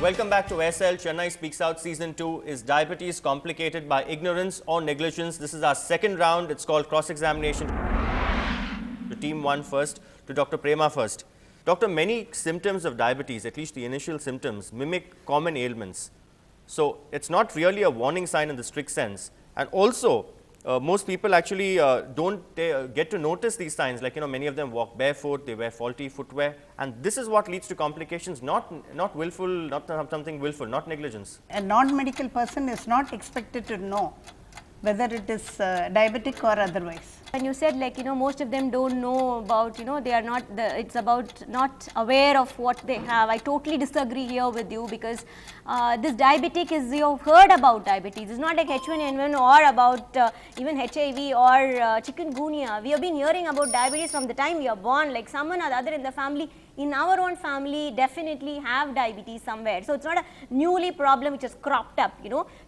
welcome back to SL. Chennai Speaks Out Season 2. Is diabetes complicated by ignorance or negligence? This is our second round. It's called cross-examination. To team 1 first, to Dr. Prema first. Doctor, many symptoms of diabetes, at least the initial symptoms, mimic common ailments. So it's not really a warning sign in the strict sense. And also, most people actually don't get to notice these signs, like, many of them walk barefoot, they wear faulty footwear, and this is what leads to complications, not willful, not something willful, not negligence. A non-medical person is not expected to know whether it is diabetic or otherwise. When you said, like, most of them don't know about, they are not, it's about not aware of what they have. I totally disagree here with you, because this diabetic is, you've heard about diabetes. It's not like H1N1 or about even HIV or chikungunya. We have been hearing about diabetes from the time we are born, like someone or the other in the family, in our own family, definitely have diabetes somewhere. So it's not a newly problem which has cropped up,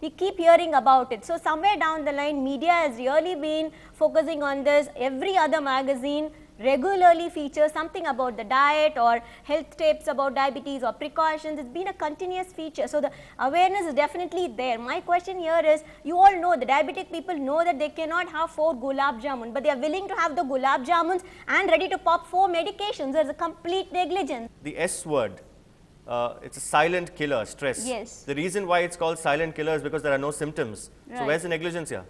we keep hearing about it. So somewhere down the line, media has really been focusing on this. Every other magazine regularly features something about the diet or health tips about diabetes or precautions. It's been a continuous feature. So the awareness is definitely there. My question here is, you all know, the diabetic people know that they cannot have 4 gulab jamun, but they are willing to have the gulab jamuns and ready to pop 4 medications. There's a complete negligence. The S word, it's a silent killer, stress. Yes. The reason why it's called silent killer is because there are no symptoms. Right. So where's the negligence here?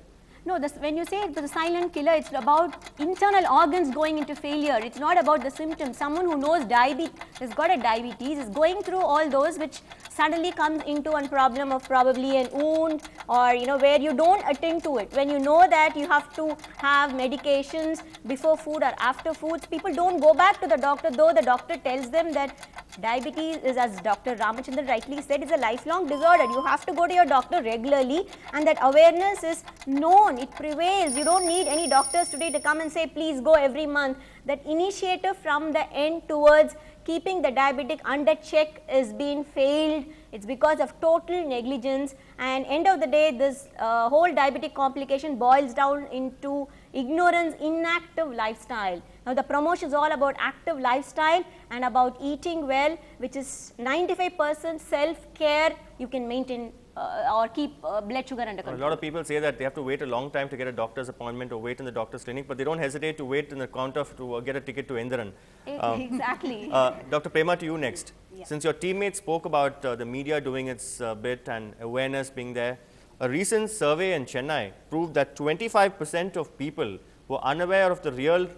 No, when you say the silent killer, it's about internal organs going into failure. It's not about the symptoms. Someone who knows diabetes, has got a diabetes, is going through all those, which suddenly comes into a problem of probably an wound, or where you don't attend to it. When you know that you have to have medications before food or after foods, people don't go back to the doctor, though the doctor tells them that diabetes is, as Dr. Ramachandran rightly said, is a lifelong disorder. You have to go to your doctor regularly, and that awareness is known. It prevails. You don't need any doctors today to come and say, please go every month. That initiative from the end towards keeping the diabetic under check is being failed. It's because of total negligence, and end of the day, this whole diabetic complication boils down into ignorance, inactive lifestyle. Now the promotion is all about active lifestyle and about eating well, which is 95% self-care. You can maintain or keep blood sugar under control. A lot of people say that they have to wait a long time to get a doctor's appointment or wait in the doctor's clinic, but they don't hesitate to wait in the counter to get a ticket to Indiran. Exactly. Dr. Prema, to you next. Yeah. Since your teammates spoke about the media doing its bit and awareness being there, a recent survey in Chennai proved that 25% of people were unaware of the real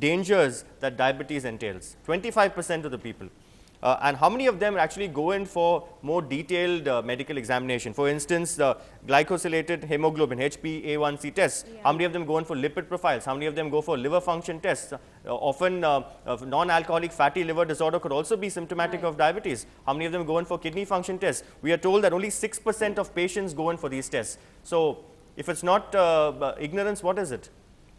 dangers that diabetes entails. 25% of the people. And how many of them actually go in for more detailed medical examination? For instance, the glycosylated hemoglobin, HbA1c tests. Yeah. How many of them go in for lipid profiles? How many of them go for liver function tests? Often non-alcoholic fatty liver disorder could also be symptomatic of diabetes. How many of them go in for kidney function tests? We are told that only 6% of patients go in for these tests. So if it's not ignorance, what is it?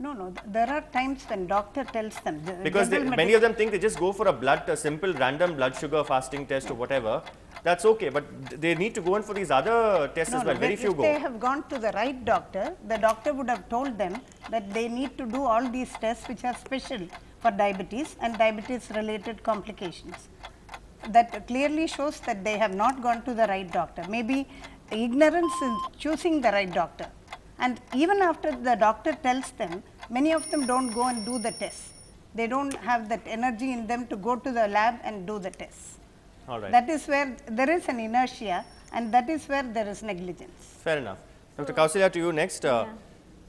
No, there are times when doctor tells them. Because many of them think they just go for a simple random blood sugar fasting test or whatever. That's okay, but they need to go in for these other tests as well. Very few go. If they have gone to the right doctor, the doctor would have told them that they need to do all these tests which are special for diabetes and diabetes related complications. That clearly shows that they have not gone to the right doctor. Maybe ignorance in choosing the right doctor. And even after the doctor tells them, many of them don't go and do the tests. They don't have that energy in them to go to the lab and do the tests. All right. That is where there is an inertia, and that is where there is negligence. Fair enough. Dr. Kausalya, to you next.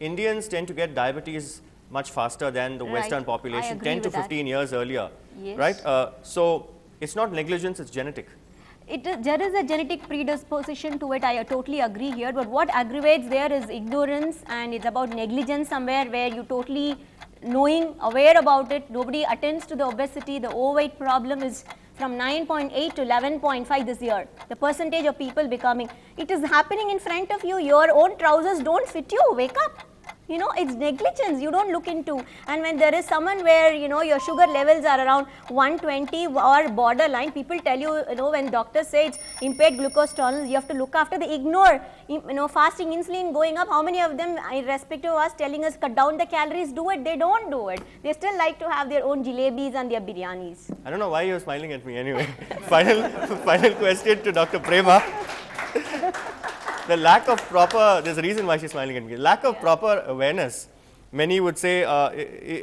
Indians tend to get diabetes much faster than the Western population, 10 to 15 years earlier. Yes. Right? So it's not negligence, it's genetic. There is a genetic predisposition to it, I totally agree here, but what aggravates there is ignorance, and it's about negligence somewhere where you totally knowing, aware about it, nobody attends to the obesity. The overweight problem is from 9.8 to 11.5 this year. The percentage of people becoming, it is happening in front of you, your own trousers don't fit you, wake up. You know, it's negligence you don't look into. And when there is someone where, you know, your sugar levels are around 120 or borderline, people tell you, you know, when doctors say it's impaired glucose tolerance, you have to look after, they ignore, you know, fasting insulin going up. How many of them, irrespective of us telling us cut down the calories, do it? They don't do it. They still like to have their own jalebis and their biryanis. I don't know why you're smiling at me anyway. Final question to Dr. Prema. The lack of proper, there's a reason why she's smiling at me, lack of proper awareness, many would say,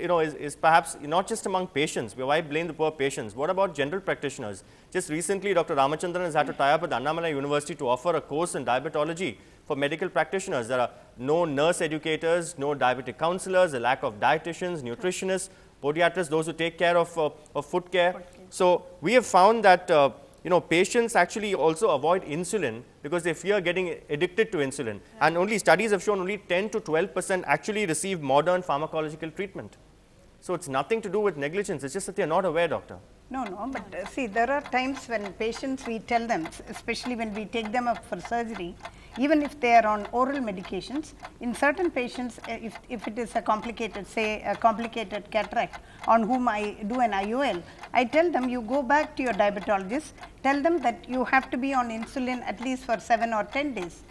you know, is perhaps not just among patients. Why blame the poor patients? What about general practitioners? Just recently, Dr. Ramachandran has had to tie up with Annamalai University to offer a course in diabetology for medical practitioners. There are no nurse educators, no diabetic counselors, a lack of dietitians, nutritionists, podiatrists, those who take care of foot care. So we have found that you know, patients actually also avoid insulin because they fear getting addicted to insulin. And only studies have shown only 10 to 12% actually receive modern pharmacological treatment. So it's nothing to do with negligence. It's just that they're not aware, doctor. No, but see, there are times when patients, we tell them, especially when we take them up for surgery, even if they are on oral medications, in certain patients, if it is a complicated, say a complicated cataract on whom I do an IOL, I tell them you go back to your diabetologist, tell them that you have to be on insulin at least for 7 or 10 days.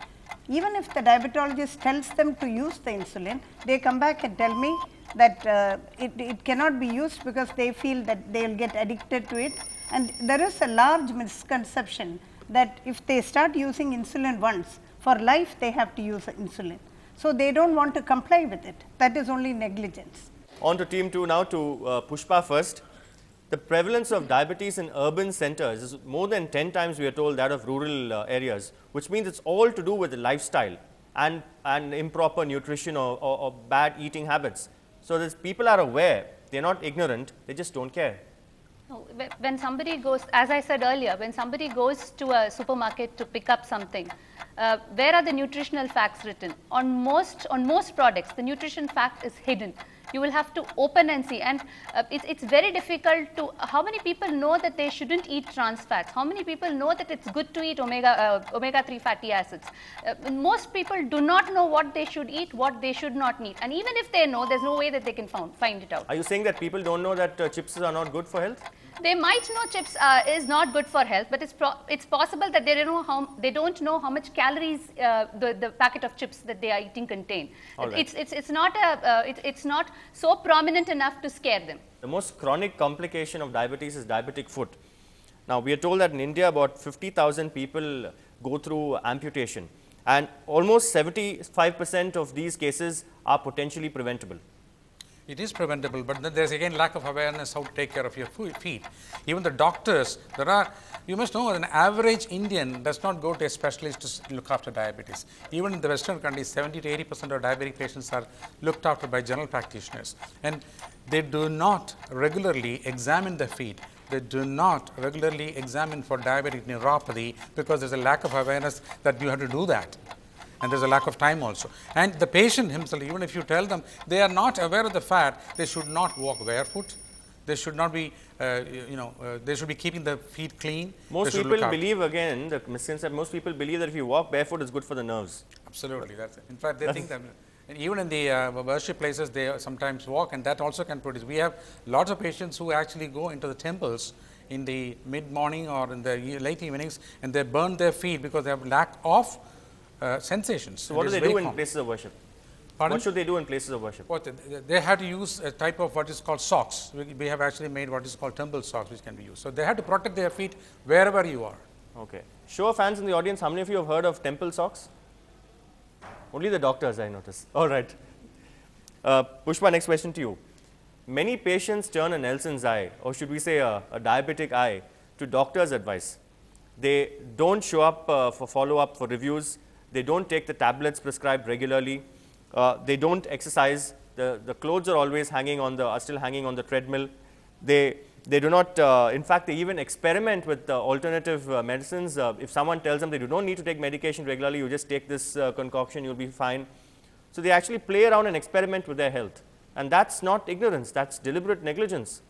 Even if the diabetologist tells them to use the insulin, they come back and tell me that it cannot be used because they feel that they will get addicted to it. And there is a large misconception that if they start using insulin once, for life they have to use insulin. So they don't want to comply with it. That is only negligence. On to team 2 now, to Pushpa first. The prevalence of diabetes in urban centers is more than 10 times, we are told, that of rural areas, which means it's all to do with the lifestyle and improper nutrition or bad eating habits. So these people are aware, they're not ignorant, they just don't care. No, when somebody goes, as I said earlier, when somebody goes to a supermarket to pick up something, where are the nutritional facts written? On most products, the nutrition fact is hidden. You will have to open and see, and it's very difficult to, how many people know that they shouldn't eat trans fats? How many people know that it's good to eat omega-3 fatty acids? Most people do not know what they should eat, what they should not eat, and even if they know, there's no way that they can find it out. Are you saying that people don't know that chips are not good for health? They might know chips is not good for health, but it's possible that they don't know how much calories the packet of chips that they are eating contain. Right. It's not so prominent enough to scare them. The most chronic complication of diabetes is diabetic foot. Now we are told that in India about 50,000 people go through amputation, and almost 75% of these cases are potentially preventable. It is preventable, but then there is again lack of awareness how to take care of your feet. Even the doctors, you must know, an average Indian does not go to a specialist to look after diabetes. Even in the Western countries, 70 to 80% of diabetic patients are looked after by general practitioners, and they do not regularly examine the feet. They do not regularly examine for diabetic neuropathy because there is a lack of awareness that you have to do that. And there is a lack of time also. And the patient himself, even if you tell them, they are not aware of the fact, they should not walk barefoot. They should not be, they should be keeping the feet clean. Most people believe, again, the misconception, most people believe that if you walk barefoot, it's good for the nerves. Absolutely. That's it. In fact, they think that, and even in the worship places, they sometimes walk, and that also can produce. We have lots of patients who actually go into the temples in the mid-morning or in the late evenings, and they burn their feet because they have lack of sensations. So what do they do in places of worship? Pardon? What should they do in places of worship? They have to use a type of what is called socks. We have actually made what is called temple socks, which can be used. So they have to protect their feet wherever you are. Okay. Show of hands in the audience, how many of you have heard of temple socks? Only the doctors, I notice. All right. Pushpa, next question to you. Many patients turn a Nelson's eye, or should we say a diabetic eye, to doctor's advice. They don't show up for follow-up, for reviews. They don't take the tablets prescribed regularly. They don't exercise. The clothes are always still hanging on the treadmill. They do not, in fact, they even experiment with alternative medicines. If someone tells them that you don't need to take medication regularly, you just take this concoction, you'll be fine. So they actually play around and experiment with their health. And that's not ignorance, that's deliberate negligence.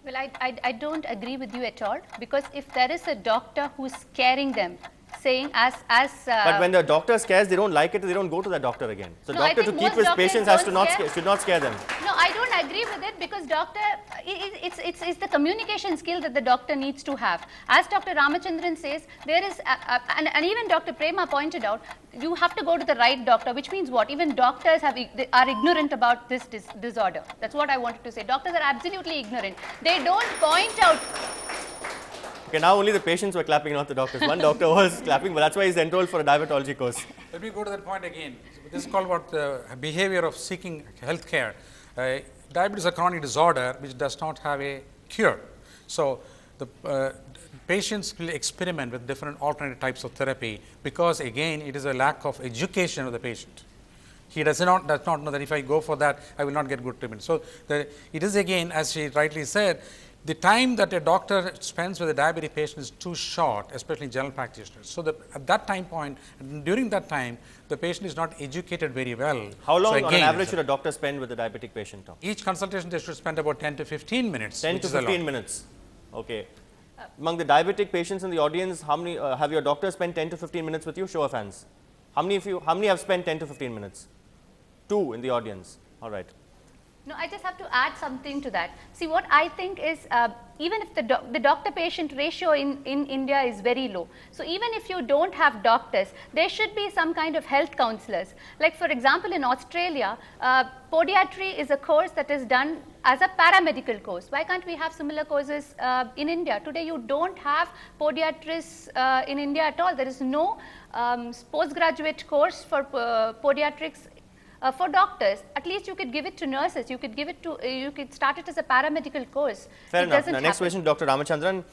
Well, I don't agree with you at all, because if there is a doctor who's scaring them, saying but when the doctor scares, they don't like it, they don't go to the doctor again. So No, I doctor, to think keep most his doctors patients, has to don't not scare. should not scare them. No, I don't agree with it, because doctor, it's the communication skill that the doctor needs to have. As Dr. Ramachandran says, there is, and even Dr. Prema pointed out, you have to go to the right doctor, which means what? Even doctors are ignorant about this disorder. That's what I wanted to say. Doctors are absolutely ignorant. They don't point out. Okay, now only the patients were clapping, not the doctors. One doctor was clapping, but that's why he's enrolled for a diabetology course. Let me go to that point again. This is called what the behavior of seeking health care. Diabetes is a chronic disorder which does not have a cure. So the patients will experiment with different alternate types of therapy, because again it is a lack of education of the patient. He does not know that if I go for that, I will not get good treatment. So it is again, as she rightly said, the time that a doctor spends with a diabetic patient is too short, especially general practitioners. So at that time point, during that time, the patient is not educated very well. How long, so again, on an average, should a doctor spend with a diabetic patient, Tom? Each consultation, they should spend about 10 to 15 minutes. 10 to 15 minutes. Okay. Among the diabetic patients in the audience, how many have your doctor spent 10 to 15 minutes with you? Show of hands. How many have spent 10 to 15 minutes? 2 in the audience. All right. No, I just have to add something to that. See, what I think is, even if the doctor-patient ratio in India is very low, so even if you don't have doctors, there should be some kind of health counselors. Like for example, in Australia, podiatry is a course that is done as a paramedical course. Why can't we have similar courses in India? Today, you don't have podiatrists in India at all. There is no postgraduate course for podiatrics. For doctors, at least you could give it to nurses. You could give it to, you could start it as a paramedical course. Fair enough. Now, next question, Dr. Ramachandran.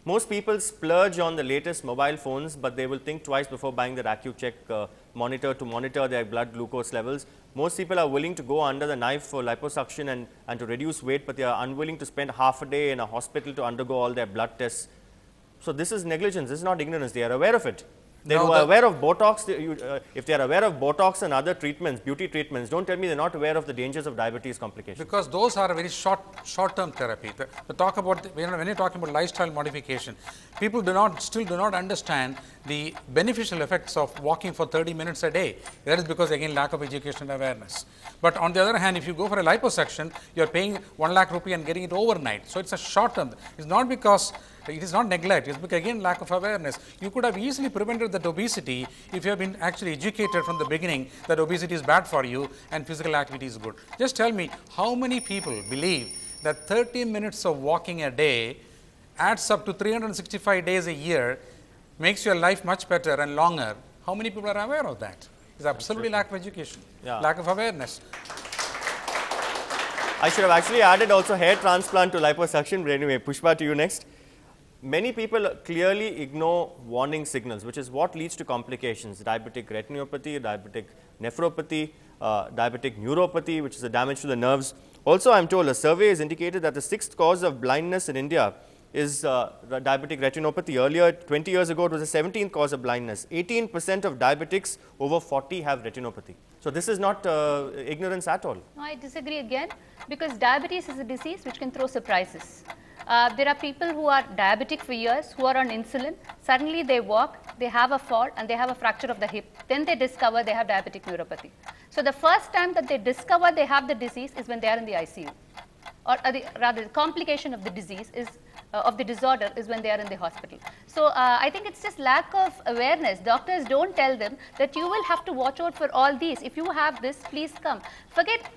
Most people splurge on the latest mobile phones, but they will think twice before buying their AccuCheck monitor to monitor their blood glucose levels. Most people are willing to go under the knife for liposuction and to reduce weight, but they are unwilling to spend half a day in a hospital to undergo all their blood tests. So this is negligence. This is not ignorance. They are aware of it. They are aware of Botox. If they are aware of Botox and other treatments, beauty treatments, don't tell me they're not aware of the dangers of diabetes complications. Because those are a very short-term therapy. The talk about, when you're talking about lifestyle modification, people still do not understand the beneficial effects of walking for 30 minutes a day. That is because, again, lack of education and awareness. But on the other hand, if you go for a liposuction, you're paying 1 lakh rupee and getting it overnight. So it's a short-term. It's not because it is not neglect, it's because again lack of awareness. You could have easily prevented that obesity if you have been actually educated from the beginning that obesity is bad for you and physical activity is good. Just tell me, how many people believe that 30 minutes of walking a day adds up to 365 days a year, makes your life much better and longer? How many people are aware of that? It's absolutely lack of education, lack of awareness. I should have actually added also hair transplant to liposuction, but anyway, Pushpa, to you next. Many people clearly ignore warning signals, which is what leads to complications: diabetic retinopathy, diabetic nephropathy, diabetic neuropathy, which is a damage to the nerves. Also, I'm told a survey has indicated that the 6th cause of blindness in India is diabetic retinopathy. Earlier, 20 years ago, it was the 17th cause of blindness. 18% of diabetics over 40 have retinopathy. So this is not ignorance at all. No, I disagree again, because diabetes is a disease which can throw surprises. There are people who are diabetic for years, who are on insulin. Suddenly they walk, they have a fall, and they have a fracture of the hip. Then they discover they have diabetic neuropathy. So the first time that they discover they have the disease is when they are in the ICU. Or rather, the complication of the disease is of the disorder is when they are in the hospital. So I think it's just lack of awareness. Doctors don't tell them that you will have to watch out for all these. If you have this, please come. Forget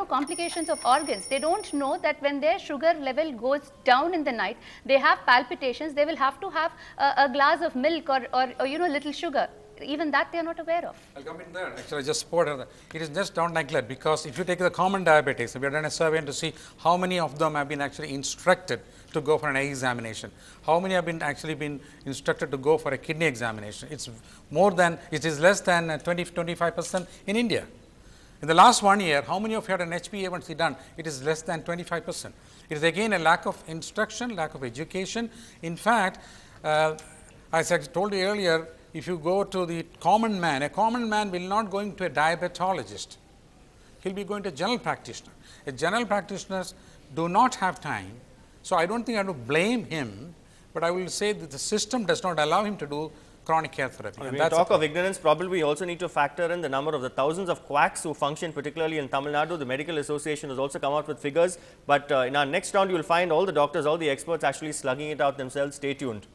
complications of organs. They don't know that when their sugar level goes down in the night, they have palpitations. They will have to have a glass of milk or little sugar. Even that they are not aware of. I'll come in there. Actually, I just supported that. It is just not neglect, because if you take the common diabetics, we have done a survey to see how many of them have been actually instructed to go for an eye examination. How many have been instructed to go for a kidney examination? It is less than 20-25% in India. In the last 1 year, how many of you had an HbA1c done? It is less than 25%. It is again a lack of instruction, lack of education. In fact, as I told you earlier, if you go to the common man, a common man will not go to a diabetologist. He'll be going to a general practitioner. A general practitioners do not have time. So I don't think I have to blame him, but I will say that the system does not allow him to do chronic care therapy. When we talk of ignorance, probably we also need to factor in the number of the thousands of quacks who function, particularly in Tamil Nadu. The Medical Association has also come out with figures, but in our next round you will find all the doctors, all the experts actually slugging it out themselves. Stay tuned.